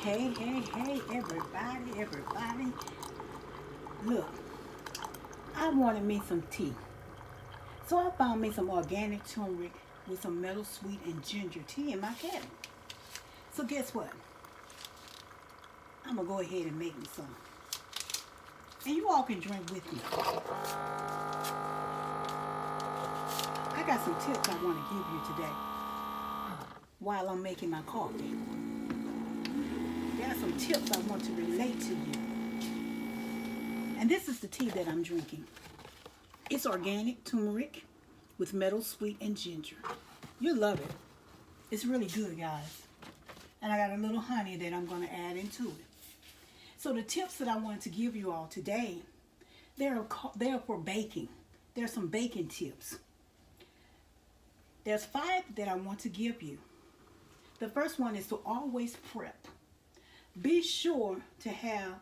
Hey, hey, hey, everybody. Look, I wanted me some tea. So I found me some organic turmeric with some meadow sweet and ginger tea in my cabinet. So guess what? I'm going to go ahead and make me some. And you all can drink with me. I got some tips I want to give you today while I'm making my coffee. There are some tips I want to relate to you. And this is the tea that I'm drinking. It's organic turmeric with meadow sweet and ginger. You'll love it. It's really good, guys. And I got a little honey that I'm going to add into it. So the tips that I wanted to give you all today, they're for baking. There's some baking tips. There's 5 that I want to give you. The first one is to always prep. Be sure to have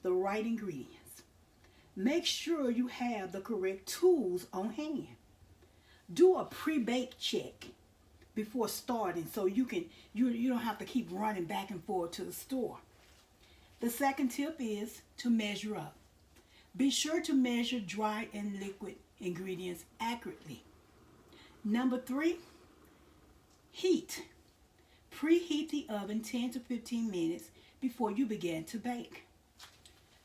the right ingredients. Make sure you have the correct tools on hand. Do a pre-bake check before starting so you don't have to keep running back and forth to the store. The second tip is to measure up. Be sure to measure dry and liquid ingredients accurately. Number 3, heat. Preheat the oven 10 to 15 minutes before you begin to bake.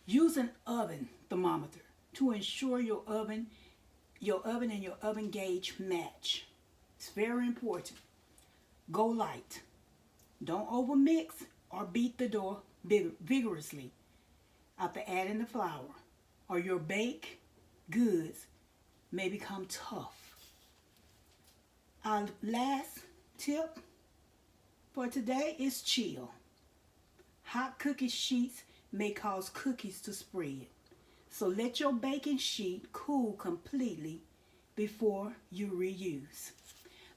Use an oven thermometer to ensure your oven and your oven gauge match. It's very important. Go light. Don't overmix or beat the dough vigorously after adding the flour, or your baked goods may become tough. Our last tip for today is chill. Hot cookie sheets may cause cookies to spread. So let your baking sheet cool completely before you reuse.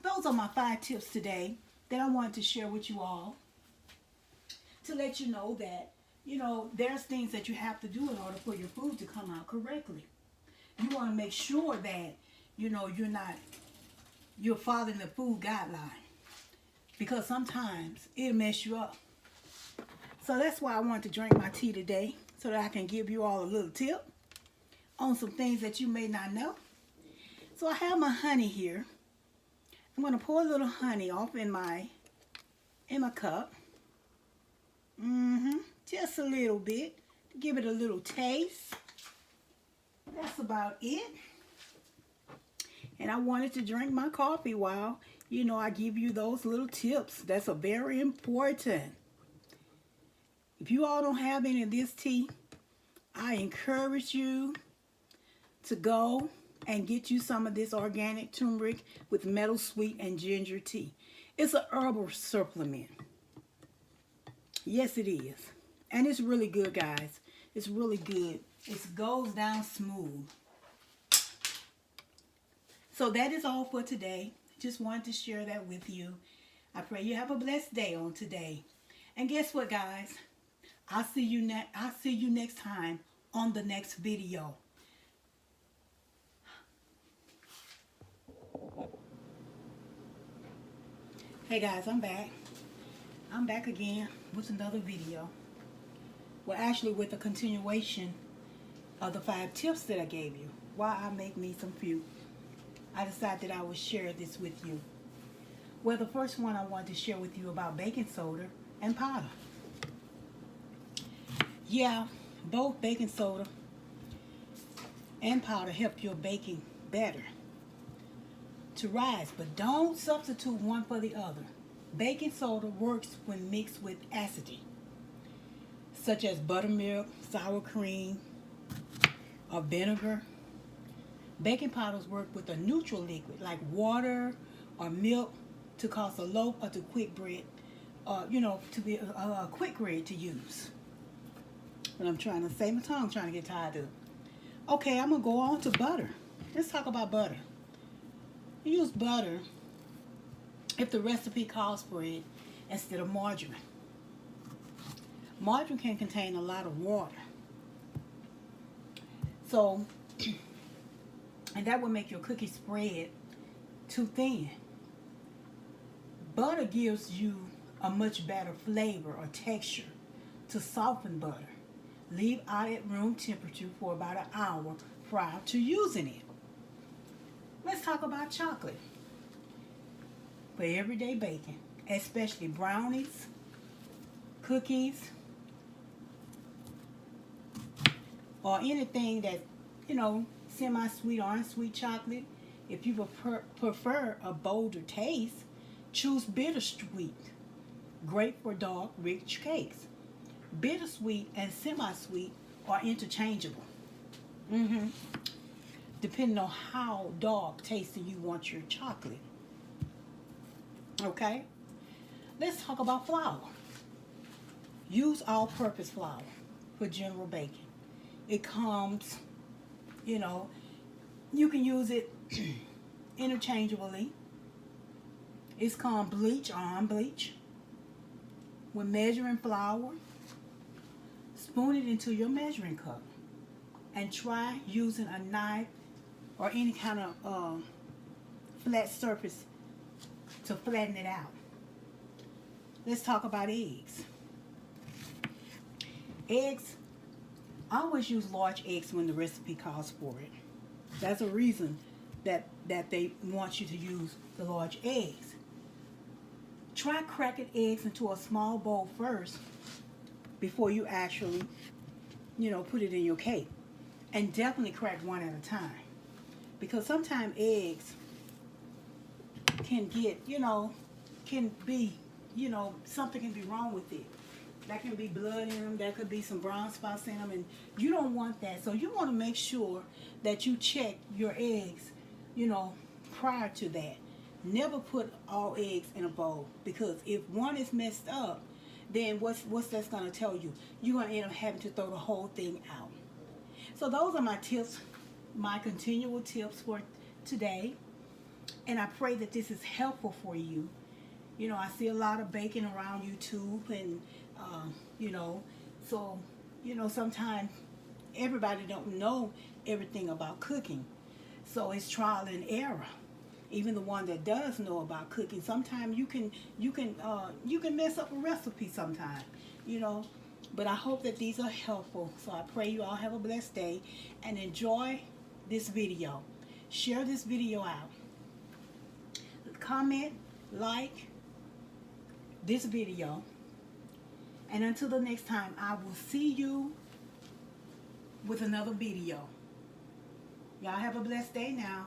Those are my 5 tips today that I wanted to share with you all to let you know that, there's things that you have to do in order for your food to come out correctly. You want to make sure that, you're following the food guideline, because sometimes it'll mess you up. So that's why I wanted to drink my tea today, so that I can give you all a little tip on some things that you may not know. So I have my honey here. I'm going to pour a little honey off in my cup. Just a little bit to give it a little taste. That's about it. And I wanted to drink my coffee while, I give you those little tips. That's very important. If you all don't have any of this tea, I encourage you to go and get you some of this organic turmeric with meadow sweet and ginger tea. It's a herbal supplement. Yes, it is. And it's really good, guys. It's really good. It goes down smooth. So that is all for today. Just wanted to share that with you. I pray you have a blessed day on today. And guess what, guys? I'll see you next time on the next video. Hey guys, I'm back. I'm back again with another video. Well, actually with a continuation of the 5 tips that I gave you while I make me some food. I decided that I would share this with you. Well, the first one I wanted to share with you about baking soda and powder. Yeah, both baking soda and powder help your baking better to rise, but don't substitute one for the other. Baking soda works when mixed with acidity, such as buttermilk, sour cream, or vinegar. Baking powders work with a neutral liquid like water or milk to cause a loaf or to quick bread, to be a quick bread to use. But I'm trying to save my tongue, trying to get tired of. Okay, I'm going to go on to butter. Let's talk about butter. Use butter if the recipe calls for it instead of margarine. Margarine can contain a lot of water. So, and that will make your cookie spread too thin. Butter gives you a much better flavor or texture to soften butter. Leave out at room temperature for about an hour prior to using it. Let's talk about chocolate. For everyday baking, especially brownies, cookies, or anything that, semi-sweet or unsweet chocolate. If you prefer a bolder taste, choose bittersweet. Great for dark, rich cakes. Bittersweet and semi-sweet are interchangeable. Depending on how dark tasting you want your chocolate. Okay? Let's talk about flour. Use all-purpose flour for general baking. It comes, you can use it interchangeably. It's called bleach or unbleach. When measuring flour, spoon it into your measuring cup and try using a knife or any kind of flat surface to flatten it out. Let's talk about eggs. Eggs, I always use large eggs when the recipe calls for it. That's a reason that they want you to use the large eggs. Try cracking eggs into a small bowl first before you actually, put it in your cake. And definitely crack one at a time. Because sometimes eggs can get, can be, something can be wrong with it. That can be blood in them. There could be some brown spots in them. And you don't want that. So you want to make sure that you check your eggs, prior to that. Never put all eggs in a bowl. Because if one is messed up, then what's that's going to tell you? You're going to end up having to throw the whole thing out. So those are my tips, my continual tips for today. And I pray that this is helpful for you. I see a lot of baking around YouTube and, so, sometimes everybody don't know everything about cooking. So it's trial and error. Even the one that does know about cooking, sometimes you can mess up a recipe sometimes, But I hope that these are helpful. So I pray you all have a blessed day and enjoy this video. Share this video out. Comment, like this video. And until the next time, I will see you with another video. Y'all have a blessed day now.